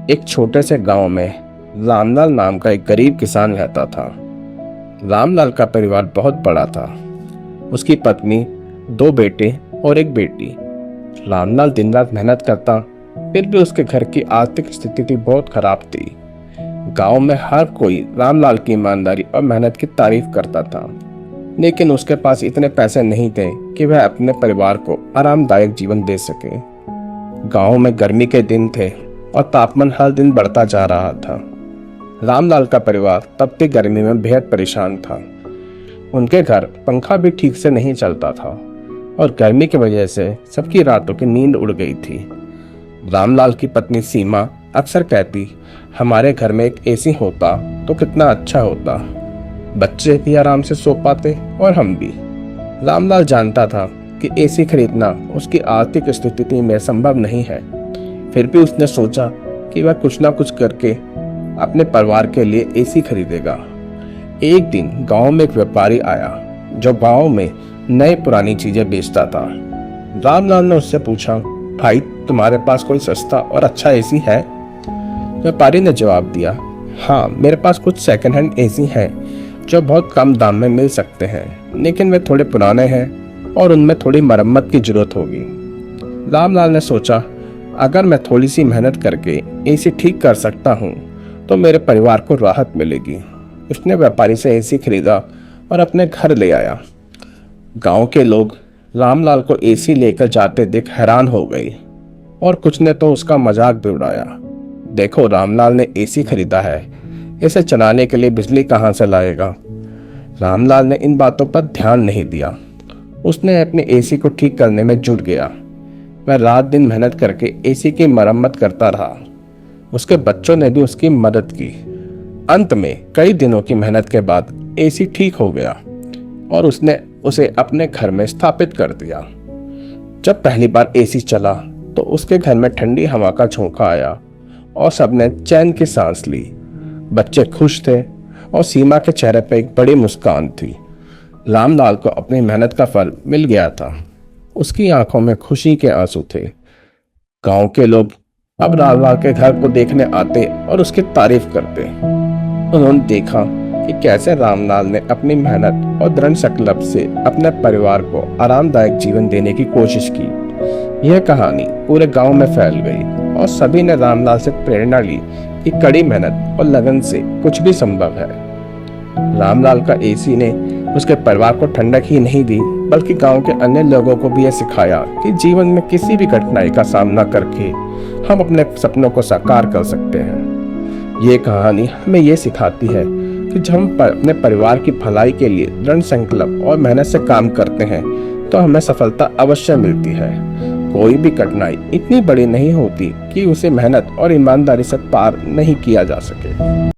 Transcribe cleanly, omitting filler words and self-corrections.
एक छोटे से गांव में रामलाल नाम का एक गरीब किसान रहता था। रामलाल का परिवार बहुत बड़ा था। उसकी पत्नी, 2 बेटे और एक बेटी। रामलाल दिन रात मेहनत करता, फिर भी उसके घर की आर्थिक स्थिति बहुत खराब थी। गांव में हर कोई रामलाल की ईमानदारी और मेहनत की तारीफ करता था, लेकिन उसके पास इतने पैसे नहीं थे कि वह अपने परिवार को आरामदायक जीवन दे सके। गांव में गर्मी के दिन थे और तापमान हर दिन बढ़ता जा रहा था। रामलाल का परिवार तब भी गर्मी में बेहद परेशान था। उनके घर पंखा भी ठीक से नहीं चलता था और गर्मी की वजह से सबकी रातों की नींद उड़ गई थी। रामलाल की पत्नी सीमा अक्सर कहती, हमारे घर में एक एसी होता तो कितना अच्छा होता, बच्चे भी आराम से सो पाते और हम भी। रामलाल जानता था कि एसी खरीदना उसकी आर्थिक स्थिति में संभव नहीं है, फिर भी उसने सोचा कि वह कुछ ना कुछ करके अपने परिवार के लिए एसी खरीदेगा। एक दिन गांव में एक व्यापारी आया जो गांव में नई पुरानी चीजें बेचता था। रामलाल ने उससे पूछा, भाई तुम्हारे पास कोई सस्ता और अच्छा एसी है? व्यापारी ने जवाब दिया, हाँ मेरे पास कुछ सेकंड हैंड एसी हैं जो बहुत कम दाम में मिल सकते हैं, लेकिन वे थोड़े पुराने हैं और उनमें थोड़ी मरम्मत की जरूरत होगी। रामलाल ने सोचा, अगर मैं थोड़ी सी मेहनत करके एसी ठीक कर सकता हूँ तो मेरे परिवार को राहत मिलेगी। उसने व्यापारी से एसी खरीदा और अपने घर ले आया। गांव के लोग रामलाल को एसी लेकर जाते देख हैरान हो गए और कुछ ने तो उसका मजाक भी उड़ाया। देखो, रामलाल ने एसी खरीदा है, इसे चलाने के लिए बिजली कहाँ से लाएगा? रामलाल ने इन बातों पर ध्यान नहीं दिया। उसने अपने एसी को ठीक करने में जुट गया। वह रात दिन मेहनत करके एसी की मरम्मत करता रहा। उसके बच्चों ने भी उसकी मदद की। अंत में कई दिनों की मेहनत के बाद एसी ठीक हो गया और उसने उसे अपने घर में स्थापित कर दिया। जब पहली बार एसी चला तो उसके घर में ठंडी हवा का झोंका आया और सबने चैन की सांस ली। बच्चे खुश थे और सीमा के चेहरे पर एक बड़ी मुस्कान थी। रामलाल को अपनी मेहनत का फल मिल गया था। उसकी आंखों में खुशी के आंसू थे। गांव के लोग अब रामलाल के घर को देखने आते और उसकी तारीफ करते। उन्होंने देखा कि कैसे रामलाल ने अपनी मेहनत और दृढ़ संकल्प से अपने परिवार को आरामदायक जीवन देने की कोशिश की। यह कहानी पूरे गांव में फैल गई और सभी ने रामलाल से प्रेरणा ली कि कड़ी मेहनत और लगन से कुछ भी संभव है। रामलाल का एसी ने उसके परिवार को ठंडक ही नहीं दी, बल्कि गांव के अन्य लोगों को भी यह सिखाया कि जीवन में किसी भी कठिनाई का सामना करके हम अपने सपनों को साकार कर सकते हैं। ये कहानी हमें ये सिखाती है कि जब हम अपने परिवार की भलाई के लिए दृढ़ संकल्प और मेहनत से काम करते हैं तो हमें सफलता अवश्य मिलती है। कोई भी कठिनाई इतनी बड़ी नहीं होती कि उसे मेहनत और ईमानदारी से पार नहीं किया जा सके।